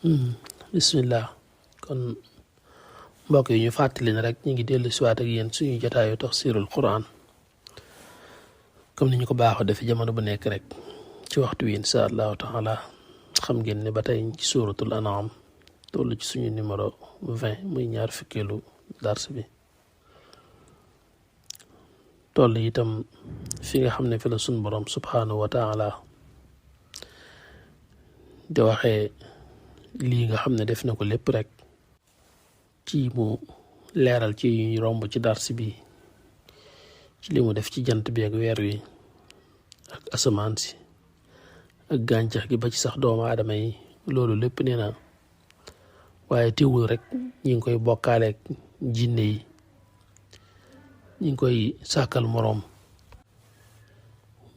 bismillah kon mbokk yi ñu fàttali ne rek ñu ngi dellu siwaat ak yéen suñu jotaayu tafsirul quran comme ni ñu ko baaxoo defe jamono bu nekk rek ci waxtu wi insha allahu taala xam ngeen ne ba tey ci suratul an'am toll ci suñu numéro 20 muy ñaar fukkeelu dars bi toll itam fi nga xam ne fi la suñ borom subhanahu wa taala di waxee lii nga xam ne def na ko lépp rek ci mu leeral ci yu romb ci dars bi ci li mu def ci jant bi ak weer wi ak asamaan si ak gàncax gi ba ci sax doomu aadama yi loolu lépp nee na waaye teewul rek ñi ngi koy bokkaaleeg jinne yi ñi ngi koy sàkkal moroom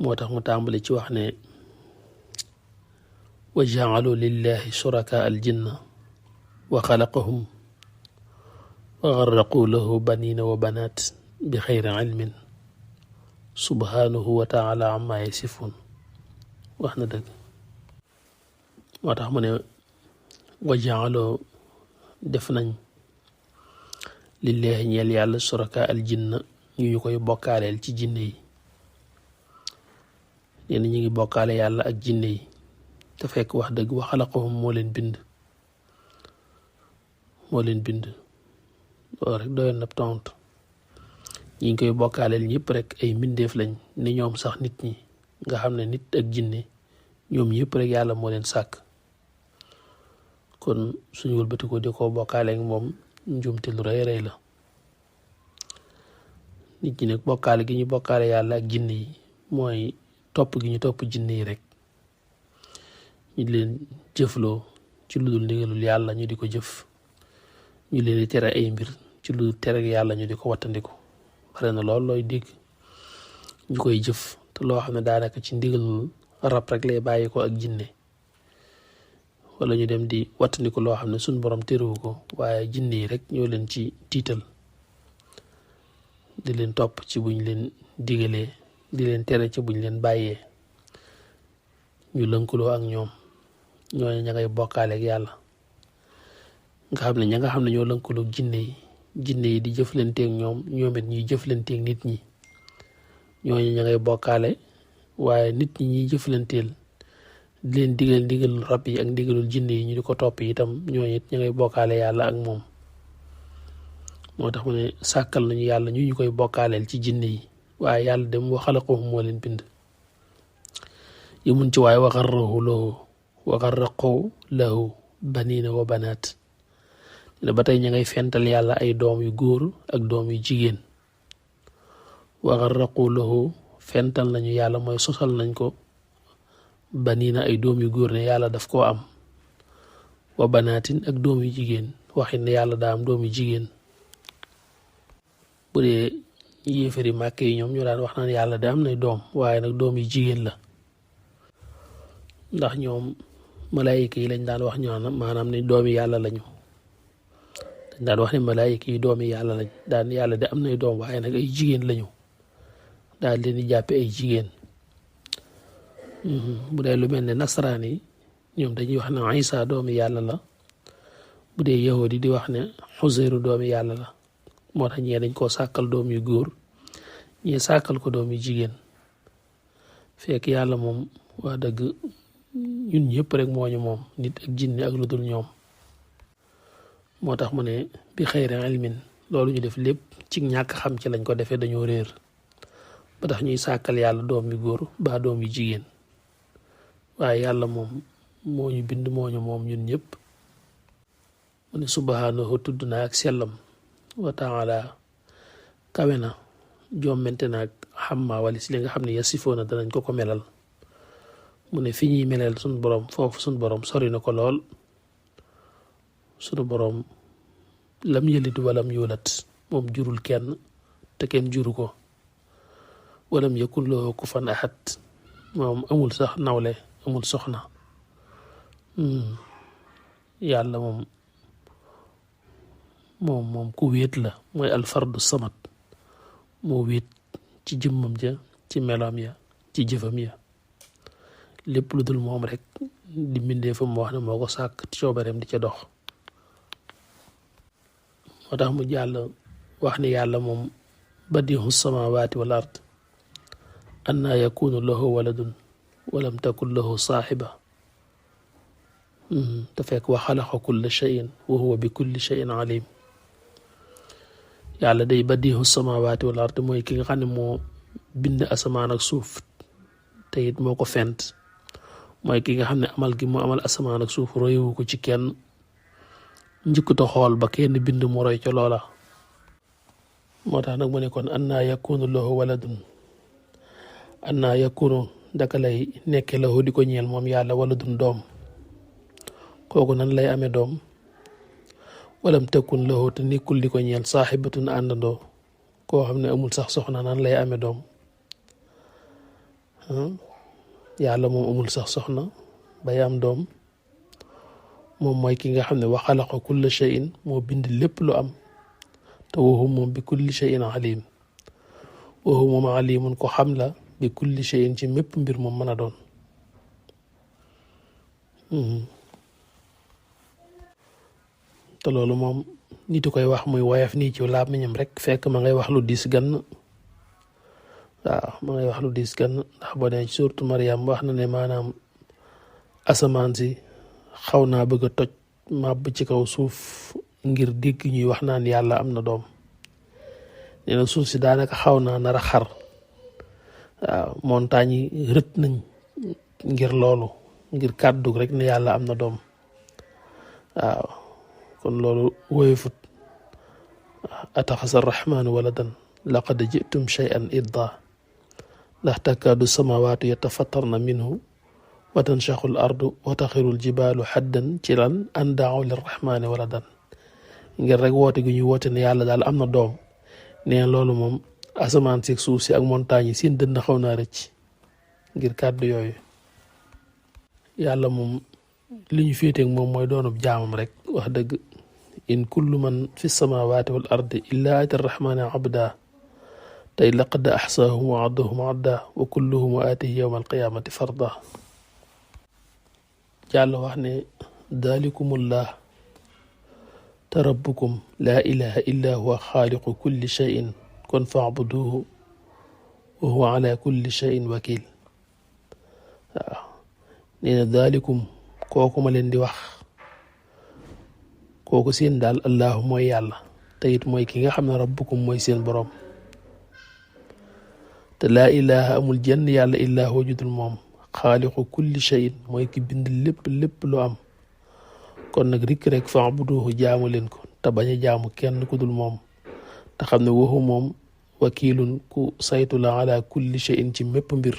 moo tax mu tàmbali ci wax ne wa ja'alu lillahi shuraka al jinna wa xalaqahum wa garraqu lahu banina wa banat bi xayri ilmin subhanahu wa taala amma yasifun wax na dëgg moo tax mu ne wa ja'alu def nañ lillahi ñeel yàlla shuraka al jinna ñu koy bokkaaleel ci jinne yi ñenn ñi ngi bokkaale yàlla ak jinne yi te fekk wax dëgg wa xalaqahum moo leen bind loolu rek doyoon na tontu ñi ngi koy bokkaaleel ñëpp rek ay mbindeef lañ ni ñoom sax nit ñi nga xam ne nit ak jinne ñoom ñëpp rek yàlla moo leen sàkk kon suñu wëlbati ko di ko bokkaaleeg moom njumte lu rëy rëy la nit ñi nag bokkaale gi ñu bokkaale yàlla ak jinne yi mooy topp gi ñu topp jinne yi rek ñu leen jëfloo ci lu dul ndigalul yàlla ñu di ko jëf ñu leen di tere ay mbir ci lu tere yàlla ñu di ko wattandiku bare na lool looy dégg ñu koy jëf te loo xam ne daanaka ci ndigalul rab rek lay bàyyi ko ak jinne wala ñu dem di wattandiku loo xam ne suñ borom terewu ko waaye jinne yi rek ñoo leen ci tiital di leen topp ci buñ leen digalee di leen tere ci buñ leen bàyyee ñu lënkaloo ak ñoom ñooñu ña ngay bokkaale ak yàlla nga xam ne ña nga xam ne ñoo lënkaloo ak jinne yi di jëflanteeg ñoom ñoom it ñuy jëflanteeg nit ñi ñooñu ña ngay bokkaale waaye nit ñi ñuy jëflanteel di leen digal ndigalul rab yi ak ndigalul jinne yi ñu di ko topp itam ñooñu it ña ngay bokkaale yàlla ak moom moo tax mu ne sàkkal nañu yàlla ñu koy bokkaaleel ci jinne yi waaye yàlla dem wa xalaqahum moo leen bind yemuñ ci waaye wa garraqu lahu banina wa banat ne ba tey ña ngay fental yàlla ay doom yu góor ak doom yu jigéen wa garraqu lahu fental nañu yàlla mooy sosal nañ ko banina ay doom yu góor ne yàlla daf koo am wa banaatin ak doom yu jigéen waxin ne yàlla daa am doom yu jigéen bu dee yéefari màkk yi ñoom ñu daan wax naan yàlla da am nay doom waaye nag doom yu jigéen la ndax ñoom malaayika yi lañ daan wax ñoom maanaam ne doomi yàlla lañu dañ daan wax ne malaayika yi doomi yàlla lañ daan yàlla da am nay doom waaye nag ay jigéen lañu daal leen di jàppe ay jigéen bu dee lu mel ne nasaraan yi ñoom dañuy wax ne Isa doomi yàlla la bu dee yahudi di wax ne Xuseyru doomi yàlla la moo tax ñee dañ koo sàkkal doom yu góor ñee sàkkal ko doom yu jigéen fekk yàlla moom wax dëgg ñun ñëpp rek moo ñu moom nit ak jinne ak lu dul ñoom moo tax mu ne bi xayri ilmin loolu ñu def lépp ci ñàkk xam ci lañ ko defee dañoo réer ba tax ñuy sàkkal yàlla doom yu góor ba doom yu jigéen waaye yàlla moom moo ñu bind moo ñu moom ñun ñëpp mu ne subhanahu tudd na ak sellam wa taala kawe na jommente naag xamma walis li nga xam ne yasifoona danañ ko melal mu ne fi ñuy melal suñ borom foofu suñ borom sori na ko lool sunu borom lam yëlit walam yulat moom jurul kenn te kenn juru ko walam yakun lahu kufuwan ahad moom amul sax nawle amul soxna yàlla moom ku wéet la mooy alfardu samad moo wéet ci jëmmam ja ci meloom ya ci jëfam ya lépp lu dul moom rek di mbindee fa mu wax ne moo ko sàkk coobareem di ca dox. moo tax mu jàll wax ni yàlla moom badihu samawati wal ard anna yakunu lahu waladun walam takun lahu saaxiba te fekk wa xalaqa kulla cheyin wa huwa bi kulli cheyin alim. yàlla day badihu samawati wal ard mooy ki nga xam ne moo bind asamaan ak suuf te it moo ko fent. mooy ki nga xam ne amal gi mu amal asamaan ak suuf royewu ko ci kenn njëkkuta xool ba kenn bind mu roy ca loola. moo tax nag mu ne kon anna yakunu lahu waladun anna yakunu daka lay nekke lahu di ko ñeel moom yàlla waladun doom. kooku nan lay amee doom walam takun lahu te nekkul di ko ñeel saaxibatun àndandoo koo xam ne amul sax soxna nan lay amee doom. yàlla moom amul sax soxna bay am doom. moom mooy ki nga xam ne wa xalaqa kulla shay'in moo bind lépp lu am te waxu moom bi kulli shay'in alim waxu moom alimun ko xam la bi kulli shay'in ci mépp mbir moom mën a doon. te loolu moom nit koy wax muy woyof nii ci làmmiñam rek fekk ma ngay wax lu diis gann. waaw ma ngay wax lu diis gann ndax boo nee ci suurtu Maryam wax na ne maanaam asamaan si xaw naa bëgg a toj màbb ci kaw suuf ngir dégg ñuy wax naan yàlla am na doom. nee na suuf si daanaka xaw naa nar a xar. waaw montagne yi rët nañ ngir loolu ngir kàddu rek ne yàlla am na doom. waaw kon loolu woyofut. ataxasa arrahmanu waladan laqad jitum shay'an idda ndax takaadu samawaatu yatafattarna minhu wa tanshaqqu al ardu wa taxiru al jibaalu xaddan ci lan an daaw lirrahmani waladan ngir rek woote gu ñuy woote ne yàlla daal am na doom. nee loolu moom asamaan si suuf si ak montagne yi seen dënn xaw naa rëcc ngir kàddu yooyu. yàlla moom li ñu féeteeg moom mooy doonub jaamam rek wax dëgg. in kullu man fi samawati wal ardi illa ati arrahmani abda tey laqad axsaahum wa addahum adda wa kulluhum aatihi yowma alqiyamati farda. jàll wax ne dalikumullah te rabbukum laa ilaha illa huwa xaaliqu kulli cheyin kon faabuduhu wa huwa ala kulli cheyin wakil. waaw nee na dalikum kooku ma leen di wax kooku seen daal allahu mooy yàlla te it mooy ki nga xam ne rabbukum mooy seen boroom. te laa ilaha amul jenn yàlla illaa huwa judul moom xaaliqu kulli cheyin mooy ki bind lépp lu am. kon nag rikk rek fa'buduhu jaamu leen ko te bañ a jaamu kenn ku dul moom te xam ne waxu moom wakiilun ku saytu la ala kulli cheyin ci mépp mbir.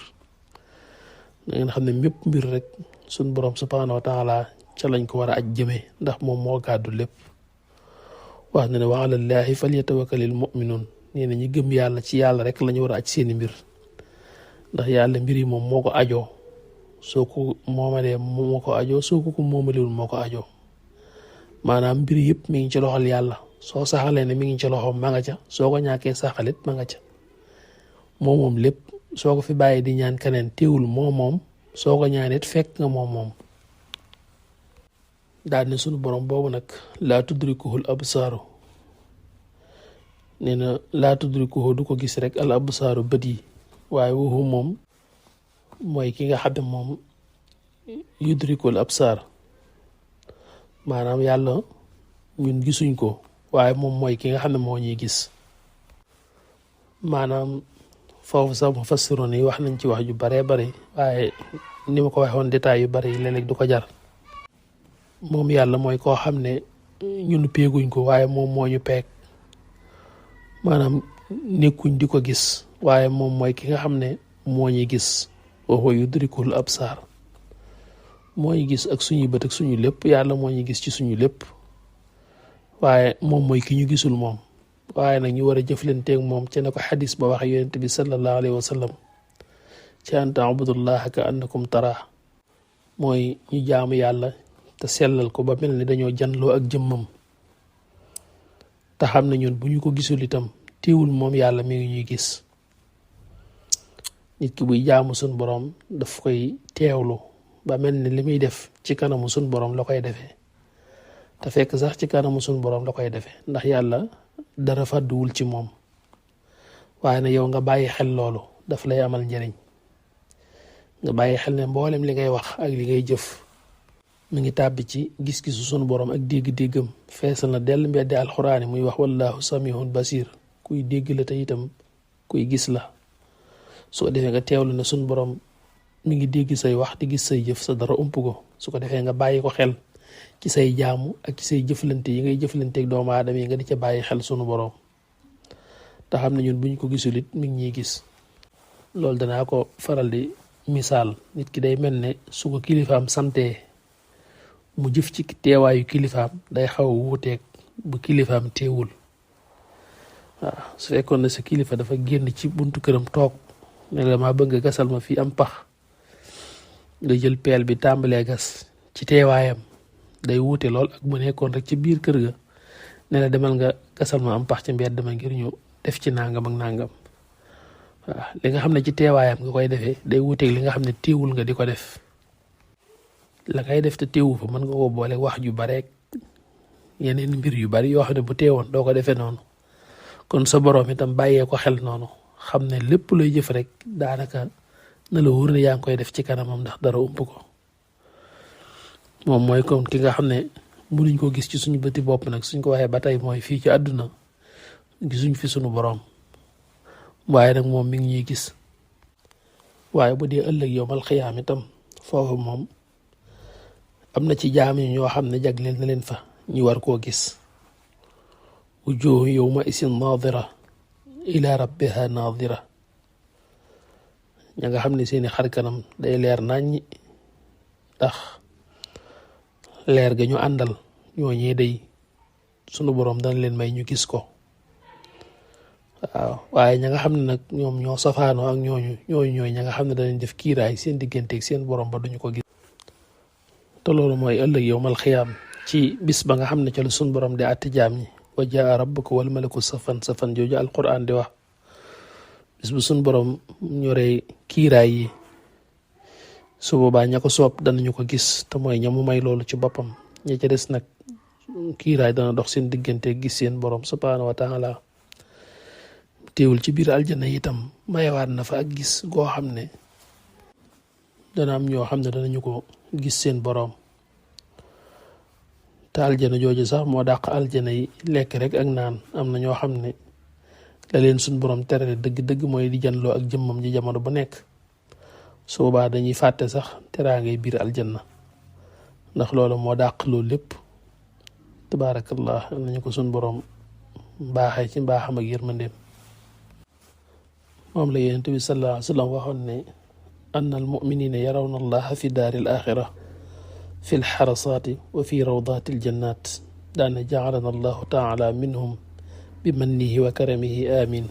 da ngeen xam ne mépp mbir rek suñ boroom subhaanahu wa taala ca lañ ko war a aj jëmee ndax moom moo gàddu lépp. wax na ne wa ala llaahi falyatawakkalil mu'minuun nee na ñi gëm yàlla ci yàlla rek lañu war a aj seeni mbir ndax yàlla mbir yi moom moo ko ajoo soo ko moomalee moo ko ajoo soo ko moomalewul moo ko ajoo. maanaam mbir yëpp mi ngi ci loxol yàlla soo saxalee ne mi ngi ci loxoom ma nga ca soo ko ñàkkee saxalit ma nga ca. moom lépp soo ko fi bàyyi di ñaan keneen teewul moom soo ko ñaanit fekk nga moom. daal ne sunu borom boobu nag laa tudrikuhul absaaru nee na laa tudrikuhu du ko gis rek al absaaru bët yi waaye waxu moom mooy ki nga xam ne moom yudrikul absaar maanaam yàlla ñun gisuñ ko waaye moom mooy ki nga xam ne moo ñuy gis. maanaam foofu sax mufassiroon yi wax nañ ci wax ju baree bari waaye ni ma ko waxoon détails yu bari yi léeg-léeg du ko jar. moom yàlla mooy koo xam ne ñun peeguñ ko waaye moom moo ñu peeg maanaam nekkuñ di ko gis waaye moom mooy ki nga xam ne moo ñuy gis wa huwa yudrikul absaar moo ñu gis ak suñuy bët ak suñu lépp yàlla moo ñu gis ci suñu lépp waaye moom mooy ki ñu gisul moom. waaye nag ñu war a jëflanteeg moom ci ne ko xadis ba waxe yonent bi sallallahu alayhi wa sallam ci an taabudullaha ka annakum tara mooy ñu jaamu yàlla te sellal ko ba mel ni dañoo janloo ak jëmmam te xam ne ñun bu ñu ko gisul itam teewul moom yàlla mi ngi ñuy gis. nit ki buy jaamu sun borom daf koy teewlu ba mel ni li muy def ci kanamu sun borom la koy defee te fekk sax ci kanamu sun borom la koy defee ndax yàlla dara fàdduwul ci moom waaye nag yow nga bàyyi xel loolu daf lay amal njëriñ nga bàyyi xel ne mboolem li ngay wax ak li ngay jëf mi ngi tàbbi ci gis-gisu sunu borom ak dégg-déggam feesal na dell mbeddi alxuraan muy wax wallahu samihun basir kuy dégg la te itam kuy gis la soo defee nga teewlu ne sunu borom mi ngi dégg say wax di gis say jëf sa dara ump ko su ko defee nga bàyyi ko xel ci say jaamu ak ci say jëflante yi ngay jëflanteeg doomu aadama yi nga di ca bàyyi xel sunu borom te xam ne ñun buñ ko gisul it mi ngi ñuy gis loolu danaa ko faral di misaal nit ki day mel ne su ko kilifaam santee mu jëf ci teewaayu kilifaam day xaw a wuuteeg bu kilifaam teewul waaw su fekkoon ne sa kilifa dafa génn ci buntu këram toog ne la maa bëgg gasal ma fii am pax nga jël peel bi tàmbalee gas ci teewaayam day wuute lool ak bu nekkoon rek ci biir kër ga ne la demal nga gasal ma am pax ci mbedd ma ngir ñu def ci nangam ak nangam waaw li nga xam ne ci teewaayam nga koy defee day wuuteeg li nga xam ne teewul nga di ko def la ngay def te teewu fa mën nga ko boole wax ju bareek yeneen mbir yu bari yoo xam ne bu teewoon doo ko defee noonu kon sa boroom itam bàyyee ko xel noonu xam ne lépp looy jëf rek daanaka na la wóor ne yaa ngi koy def ci kanamam ndax dara ump ko moom mooy comme ki nga xam ne mënuñ ko gis ci suñu bëti bopp nag suñ ko waxee ba tey mooy fii ci àdduna gisuñ fi suñu boroom waaye nag moom mi ngi ñuy gis waaye bu dee ëllëg yowmal xiyaam itam foofu moom am na ci jaam yi ñoo xam ne jagleel na leen fa ñu war koo gis wujuhu yawma isin naadira ila rabbiha naadira ña nga xam ne seeni xar kanam day leer naññi ndax leer ga ñu àndal ñooñee day sunu boroom dana leen may ñu gis ko waaw waaye ña nga xam ne nag ñoom ñoo safaanoo ak ñooy ña nga xam ne danañ def kiiraay seen digganteeg seen borom ba duñu ko gis te loolu mooy ëllëg yowmal xiyaam ci bis ba nga xam ne ca la sunu borom di àtte jaam ñi wa jaa rabbuka wal malaku safan safan jooju alquran di wax bis bu sunu borom ñoree kiiraay yi su boobaa ña ko soob danañu ko gis te mooy ñamu may loolu ci boppam ña ca des nag kiiraay dana dox seen diggante gis seen borom subhaanahu wa taala teewul ci biir aljana itam mayewaat na fa ak gis goo xam ne dana am ñoo xam ne danañu ko gis seen borom te aljana jooju sax moo dàq aljana yi lekk rek ak naan am na ñoo xam ne la leen suñ borom terale dëgg-dëgg mooy di janloo ak jëmmam ji jamono bu nekk su boobaa dañuy fàtte sax teraangay biir aljanna ndax loolu moo dàq loolu lépp tabaarakallah nañu ko suñ borom baaxee ci mbaaxam ak yërmandeem moom la yonent bi sallallahu alayhi wa sallam waxoon ne anna al muminina yarawna allaha fi daari al axira fi l xarasaati wa fi rawdaati al jannat daana jaalana allahu taala minhum bi mannihi wa karamihi amin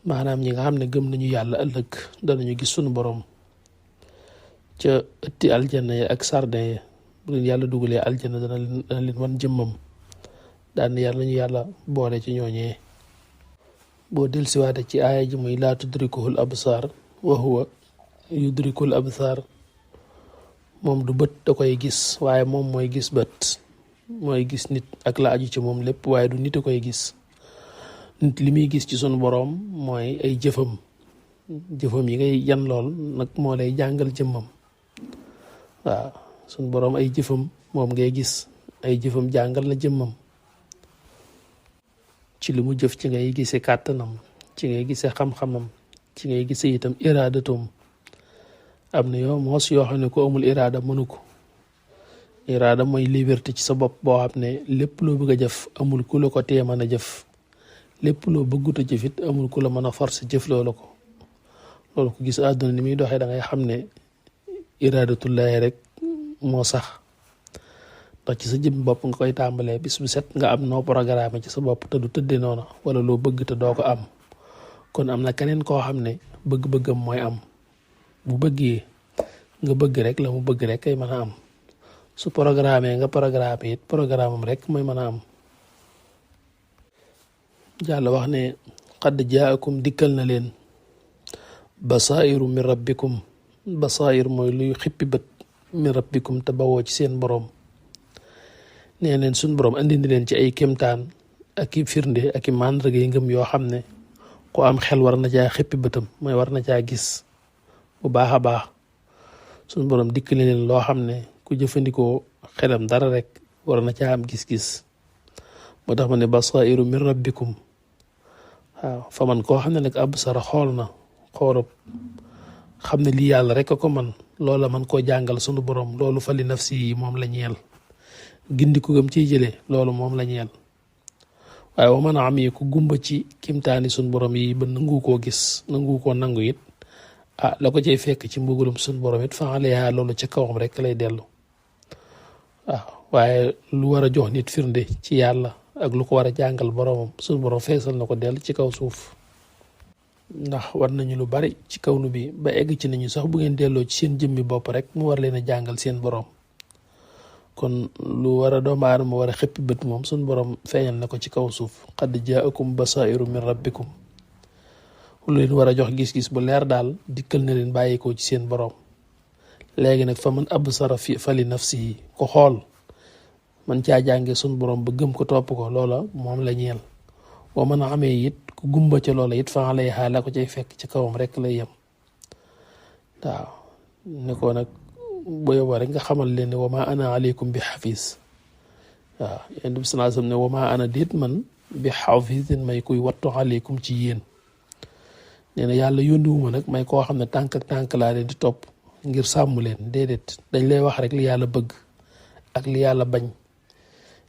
maanaam ñi nga xam ne gëm nañu yàlla ëllëg danañu gis sunu borom ca ëtti aljanna ya ak sardin ya bu leen yàlla dugalee aljanna dana leen wan jëmmam daan yàlla ñu yàlla boole ci ñooñee boo dellusiwaate ci aaya ji muy laa tudrikuhul absaar wa huwa yudrikul absaar moom du bët da koy gis waaye moom mooy gis bët mooy gis nit ak la aju ci moom lépp waaye du nit a koy gis nit li muy gis ci sunu boroom mooy ay jëfam yi ngay yan lool nag moo lay jàngal jëmmam waaw sunu boroom ay jëfam moom ngay gis ay jëfam jàngal la jëmmam ci li mu jëf ci ngay gisee kàttanam ci ngay gisee xam-xamam ci ngay gisee itam iraadatum am na yoo moos yoo xam ne ko amul iraada mënu ko iraada mooy liberté ci sa bopp boo xam ne lépp loo bëgg a jëf amul ku la ko tee mën a jëf lépp loo bëggut a jëfit amul ku la mën a force jëf loolu ko gis àdduna ni muy doxee da ngay xam ne iraadatullaahi rek moo sax ndax ci sa jëm bopp nga koy tàmbalee bis bu set nga am noo programme ci sa bopp te du tëddee noonu wala loo bëgg te doo ko am kon am na keneen koo xam ne bëgg-bëggam mooy am bu bëggee nga bëgg rek la mu bëgg rek kay mën a am su programme nga programme it programme am rek mooy mën a am Yàlla wax ne qad jaakum dikkal na leen basairu min rabbikum basair mooy luy xippi bët min rabbikum te bawoo ci seen boroom nee neen suñ boroom andindi leen ci ay kémtaan ak i firnde ak i màndarga yi ngëm yoo xam ne ku am xel war na caa xippi bëtam mooy war na caa gis bu baax a baax suñ boroom dikkale leen loo xam ne ku jëfandikoo xelam dara rek war na caa am gis-gis moo tax ma ne basairu min rabbikum waaw fa man koo xam ne nag absara xool na xoolub xam ne lii yàlla rek a ko man loola man koo jàngal sunu borom loolu fa li nafsi yi moom la ñeel gindi ku gëm ciy jëlee loolu moom la ñeel waaye wa man a am yi ku gumba ci kimtaani sunu borom yi ba nangu koo gis nangu koo nangu it la ko cay fekk ci mbugulum sunu borom it fa aleyaa loolu ca kawam rek lay dellu waaw waaye lu war a jox nit firnde ci yàlla ak lu ko war a jàngal boromam sunu borom feesal na ko dell ci kaw suuf ndax war nañu lu bari ci kawnu bi ba egg ci nañu sax bu ngeen delloo ci seen jëmmi bopp rek mu war leen a jàngal seen borom kon lu war a doomu aadama war a xëppi bët moom sunu borom feeñal na ko ci kaw suuf qad jaakum basairu min rabbikum lu leen war a jox gis-gis bu leer daal dikkal na leen bàyyikoo ci seen borom léegi nag fa man absara fi fali nafsihi ko xool man caa jànge sun borom ba gëm ko topp ko loola moom la ñeel boo mën a amee it ku gumba ca loola it fa lay xaala ko cay fekk ci kawam rek lay yem waaw ne ko nag boo yóbboo rek nga xamal leen ne wa ma ana aleykum bi xafiis waaw yéen bi sallallahu alayhi wasallam ne wa ma ana déet man bi xafiisin may kuy wattu aleykum ci yéen nee na yàlla yónniwuma nag may koo xam ne tànk ak tànk laa leen di topp ngir sàmm leen déedéet dañ lay wax rek li yàlla bëgg ak li yàlla bañ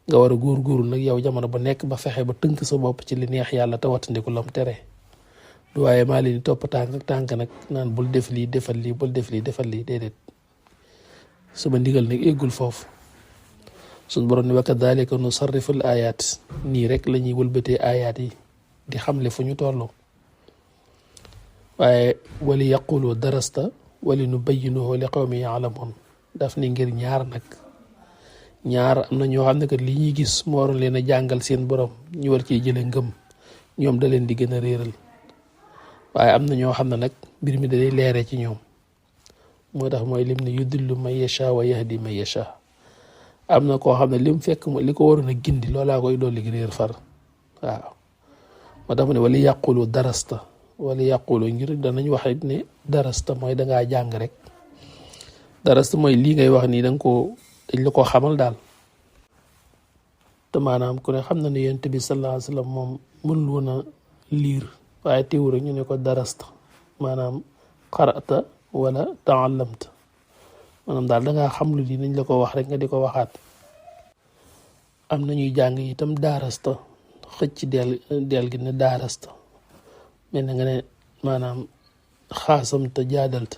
nga war a góorgóorlu nag yow jamono ba nekk ba fexe ba tënk sa bopp ci li neex yàlla te wattandiku lam tere du waaye maa leen di topp tànk ak tànk nag naan bul def lii defal lii bul def lii defal lii déedéet sama ndigal nag eggul foofu suñ borom ne wa kadhalika nusarrifu al ayat nii rek la ñuy wëlbatee ayat yi di xamle fu ñu toll waaye wali yaqulu darasta wali nubayyinuhu li qawmi ya'lamun daf ni ngir ñaar nag ñaar am na ñoo xam ne que li ñuy gis moo waroon leen a jàngal seen borom ñu war ciy jële ngëm ñoom da leen di gën a réeral waaye am na ñoo xam ne nag mbir mi day leere ci ñoom moo tax mooy lim ne yudillu man yasha wa yahdi man yasha am na koo xam ne lim fekk li ko waroon a gindi loolaa koy dolli réer far waaw moo tax mu ne wala yàqulu darasta wala yàqulu ngir danañ wax it ne darasta mooy dangaa jàng rek darasta mooy lii ngay wax nii danga ko dañ la ko xamal daal te maanaam ku ne xam na ne yonent bi sallallahu alayhi wasallam moom mënul woon a liir waaye teewul rek ñu ne ko darasta maanaam qara'ta wala ta'allamta maanaam daal dangaa xam lu di nañ la ko wax rek nga di ko waxaat am na ñuy jàng itam daarasta xëcc del gi ne daarasta mel na nga ne maanaam xaasamta jaadalta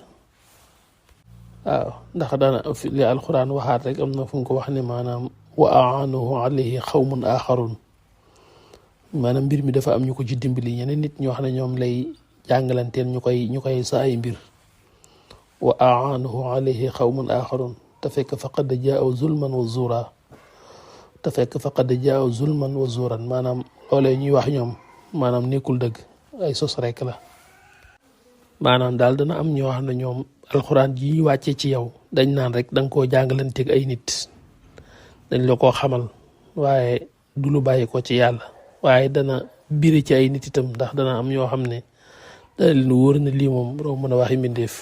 waaw ndax daana li alquran waxaat rek am na fu mu ko wax ne maanaam wa aanuhu alayhi xawmun axarun maanaam mbir mi dafa am ñu ko ci dimbali ñeneen nit ñoo xam ne ñoom lay jàngalanteel ñu koy sa ay mbir wa aanuhu alayhi xawmun axarun te fekk faqad jaaw zulman wa zura te fekk faqad jaaw zulman wa zuran maanaam loolee ñuy wax ñoom maanaam nekkul dëgg ay sos rek la maanaam daal dana am ñoo xam ne ñoom alxuraan ji ñuy wàccee ci yow dañ naan rek danga koo jàngalanteeg ay nit dañ la koo xamal waaye du lu bàyyi ko ci yàlla waaye dana biri ci ay nit itam ndax dana am ñoo xam ne dana leen wóor na lii moom roo mën a waxi mbindeef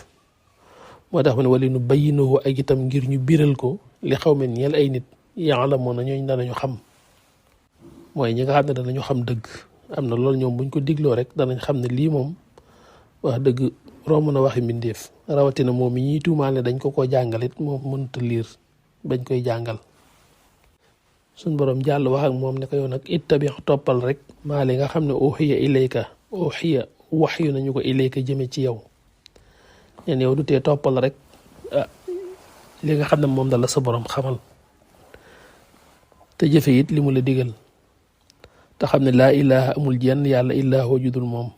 moo tax ma ne wala nu bayyinahu ak itam ngir ñu biral ko li xaw men ñeel ay nit ya'lamuuna ñooñu danañu xam mooy ñi nga xam ne danañu xam dëgg am na loolu ñoom buñ ko digloo rek danañ xam ne lii moom wax dëgg romb na waxi mbindeef rawatina moom mi ñuy tuumaal ne dañ ko jàngalit moom mënut a liir bañ koy jàngal suñ borom jàll wax ak moom ne ko yow nag ittabi toppal rek maa li nga xam ne uxiya ilayka uxiya waxyu nañu ko ilayka jëme ci yow neen yow du tee toppal rek li nga xam ne moom da la sa borom xamal te jëfe it li mu la digal te xam ne laa ilaha amul jenn yàlla illaa huwa judul moom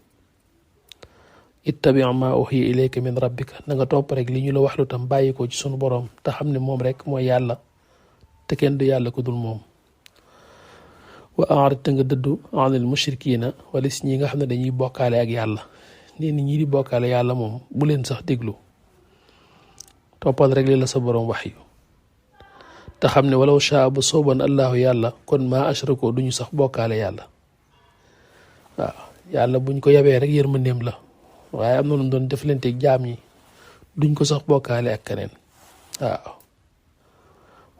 ittabi ma uxiya ilayka min rabbika na nga topp rek li ñu la wax lu tam bàyyi ko ci sunu borom te xam ne moom rek mooy yàlla te kenn du yàlla ku dul moom wa a'rid te nga dëddu anil mushrikiina wala si ñi nga xam ne dañuy bokkaale ak yàlla nee ni ñii di bokkaale yàlla moom bu leen sax déglu toppal rek li la sa borom wax yu te xam ne walaw shaa bu sooban allahu yàlla kon maa ashrakoo duñu sax bokkaale yàlla waaw yàlla buñ ko yabee rek yërmandeem la waaye am na lu doon deflanteeg jaam yi duñ ko sax bokkaale ak keneen waaw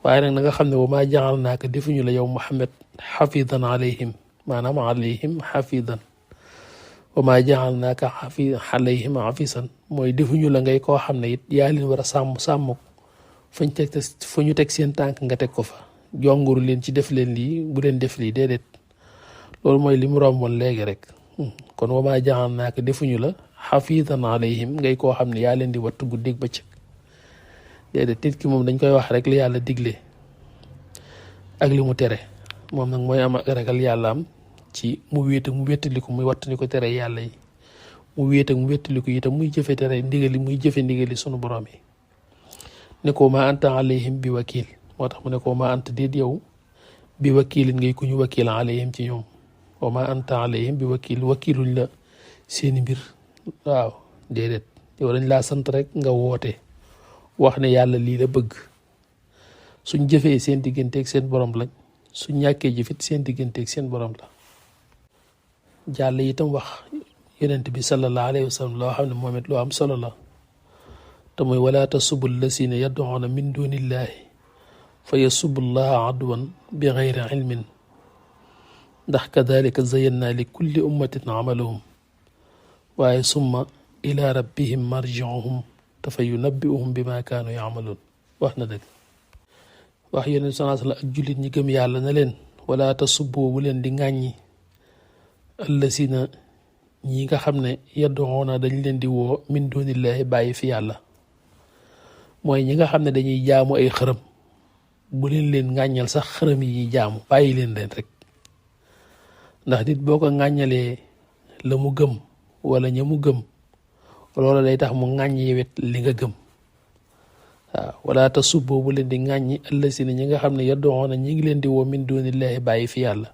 waaye nag na nga xam ne wa maa jaxal naaka defuñu la yow Muhammad xafidan alayhim maanaam alayhim xafidan wa maa jaxal naaka alayhim xafisan mooy defuñu la ngay koo xam ne it yaa leen war a sàmm fu ñu teg seen tànk nga teg ko fa jonguru leen ci def leen lii bu leen def lii déedéet loolu mooy li mu romboon léegi rek kon wa maa jaxal naaka defuñu la xafidan alayhim ngay koo xam ne yaa leen di wattu guddeeg bëccëg déedéet nit ki moom dañ koy wax rek li yàlla digle ak li mu tere moom nag mooy am ak ragal yàlla am ci mu wéet ak mu wéttaliku muy wattandi ko tere yàlla yi mu wéet ak mu wéttaliku itam muy jëfe tere ndigali muy jëfe ndigali sunu borom yi ne ko ma anta alayhim bi wakil moo tax mu ne ko ma anta déet yow bi wakilin ngay ku ñu wakil alayhim ci ñoom wa ma anta alayhim bi wakiluñ la seeni mbir waaw déedéet yow dañ laa sant rek nga woote wax ne yàlla lii la bëgg suñ jëfee seen digganteeg seen borom lañ suñ ñàkkee jëfit seen digganteeg seen borom la jàll itam wax yonent bi sallallahu alayhi wa sallam loo xam ne moom it lu am solo la te mooy wala tasubul lasina yad'una min dunillahi fa yasubullaha adwan bi gayri ilmin ndax kadalika zayanna li kulli ummatin amalahum waaye summa ila rabbihim marji'uhum te fa yunabbi'uhum bima kaanu ya'maluun wax na dëgg wax yonent sallallahu alayhi wa sallam ak jullit ñi gëm yàlla na leen wala tasubbu bu leen di ŋàññi allasina ñi nga xam ne yad'una dañ leen di woo min dunillahi bàyyi fi yàlla mooy ñi nga xam ne dañuy jaamu ay xërëm bu leen ŋàññal sax xërëm yi ñuy jaamu bàyyi leen rek ndax nit boo ko ŋàññalee la mu gëm wala ña mu gëm loola day tax mu ŋàññi yewet li nga gëm waaw wala tasubbu bu leen di ŋàññi allasina ñi nga xam ne yad'una ñi ngi leen di woo min dunillahi bàyyi fi yàlla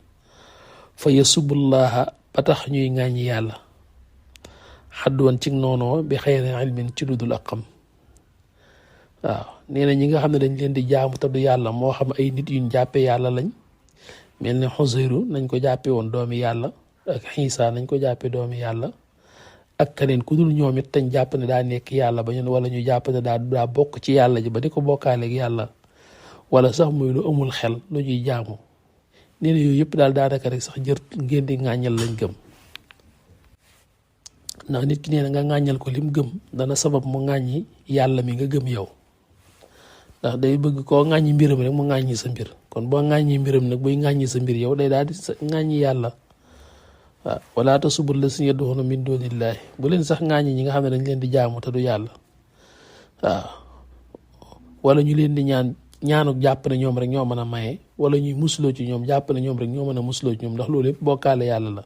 fa yasubullaha ba tax ñuy ŋàññi yàlla xadduwan ci noonoo bi xayri ilmin ci lu dul ak xam waaw nee na ñi nga xam ne dañ leen di jaamu te du yàlla moo xam ay nit yuñ jàppe yàlla lañ mel ne Xusayru nañ ko jàppe woon doomi yàlla ak Xiisa nañ ko jàppe doomi yàlla ak keneen ku dul ñoom it tañ jàpp ne daa nekk yàlla ba ñu wala ñu jàpp ne daa bokk ci yàlla ji ba di ko bokkaaleeg yàlla wala sax muy lu amul xel lu ñuy jaamu nee na yooyu yëpp daal daanaka rek sax jër ngeen di ŋàññal lañ gëm ndax nit ki nee na nga ŋàññal ko lim gëm dana sabab mu ŋàññi yàlla mi nga gëm yow ndax day bëgg koo ŋàññi mbiram rek mu ŋàññi sa mbir kon boo ŋàññi mbiram nag buy ŋàññi sa mbir yow day daal di ŋàññi yàlla waaw wala tasubul lazina yad'una min dunillahi bu leen sax ŋàññi ñi nga xam ne dañ leen di jaamu te du yàlla waaw wala ñu leen di ñaanuk jàpp ne ñoom rek ñoo mën a maye wala ñuy musloo ci ñoom jàpp ne ñoom rek ñoo mën a musloo ci ñoom ndax loolu yëpp bokkaale yàlla la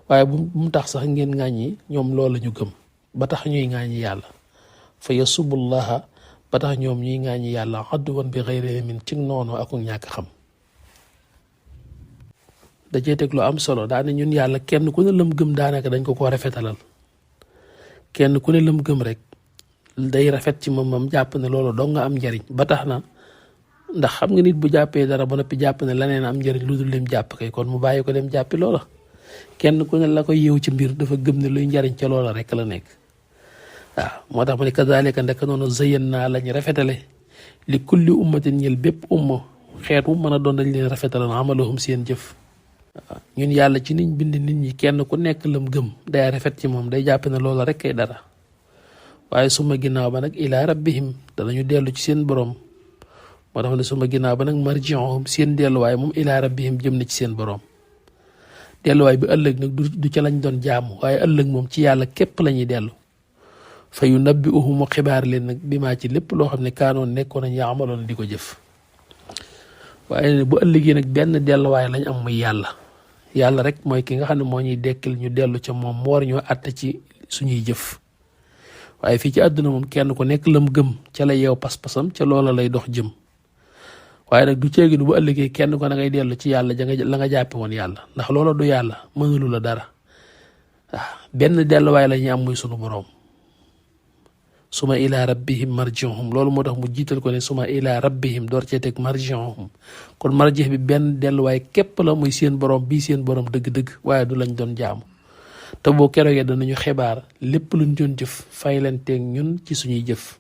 waaye bu mu tax sax ngeen ŋàññi ñoom loolu la ñu gëm ba tax ñuy ŋàññi yàlla fa yasubullaha ba tax ñoom ñuy ŋàññi yàlla adwan bi xayri ilmin ci noonu ak ñàkk xam da cee teg lu am solo daane ñun yàlla kenn ku ne lam gëm daanaka dañ ko rafetalal kenn ku ne lam gëm rek day rafet ci moom jàpp ne loolu dong nga am njariñ ba tax na ndax xam nga nit bu jàppee dara ba noppi jàpp ne leneen am njariñ lu dul lim jàpp kay kon mu bàyyi ko dem jàppi loola kenn ku ne la ko yeew ci mbir dafa gëm ne luy njariñ ca loola rek la nekk waaw moo tax mu ne kazalika ndek noonu zayyana lañ rafetale li kulli ummatin ñel bépp umma xeet wu mën a doon dañ leen rafetalal amalahum seen jëf waaw ñun yàlla ci niñ bind nit ñi kenn ku nekk lam gëm day rafet ci moom day jàpp ne loola rek kay dara waaye suma ginnaaw ba nag ilaa rabbihim danañu dellu ci seen borom moo tax ne suma ginnaaw ba nag marji'uhum seen delluwaay moom ilaa rabbihim jëm na ci seen borom delluwaay bi ëllëg nag du ca lañ doon jaamu waaye ëllëg moom ci yàlla képp la ñuy dellu fa yunabbi'uhum mu xibaar leen nag bi maa ci lépp loo xam ne kaanoon nekkoon nañ yaamaloon di ko jëf waaye bu ëllëgee nag benn delluwaay lañ am muy yàlla rek mooy ki nga xam ne moo ñuy dekkil ñu dellu ca moom mu war ñoo àtte ci suñuy jëf waaye fii ci àdduna moom kenn ku nekk lam gëm ca la yeew pas-pasam ca loola lay dox jëm waaye nag du ceegin bu ëllëgee kenn ko na ngay dellu ci yàlla la nga jàppe woon yàlla ndax loola du yàlla mënulu la dara benn delluwaay la ñu am muy sunu boroom suma ila rabbihim marji'uhum loolu moo tax mu jiital ko ne suma ila rabbihim door cee teg marji'uhum kon marji' bi benn delluwaay képp la muy seen boroom bii seen boroom dëgg-dëgg waaye du lañ doon jaamu te boo keroogee danañu xibaar lépp luñ doon jëf fay leen teeg ñun ci suñuy jëf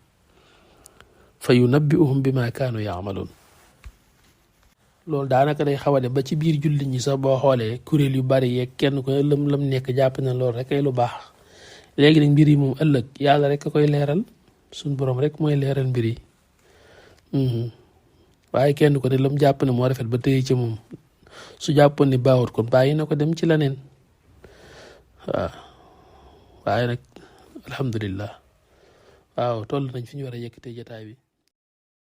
fa yunabbi'uhum bima kaanu ya'maluun loolu daanaka day xaw a dem ba ci biir jullit ñi sax boo xoolee kuréel yu bari yeeg kenn ku ne lam nekk jàpp na loolu rek ay lu baax léegi nag mbir yi moom ëllëg yàlla rek a koy leeral suñ boroom rek mooy leeral mbir yi waaye kenn ko ne lam jàpp ne moo rafet ba tëye ci moom su jàppoon ni baawut kon bàyyi na ko dem ci leneen waaw waaye nag alhamdulillah waaw toll nañ fi ñu war a yëkkatee jotaay bi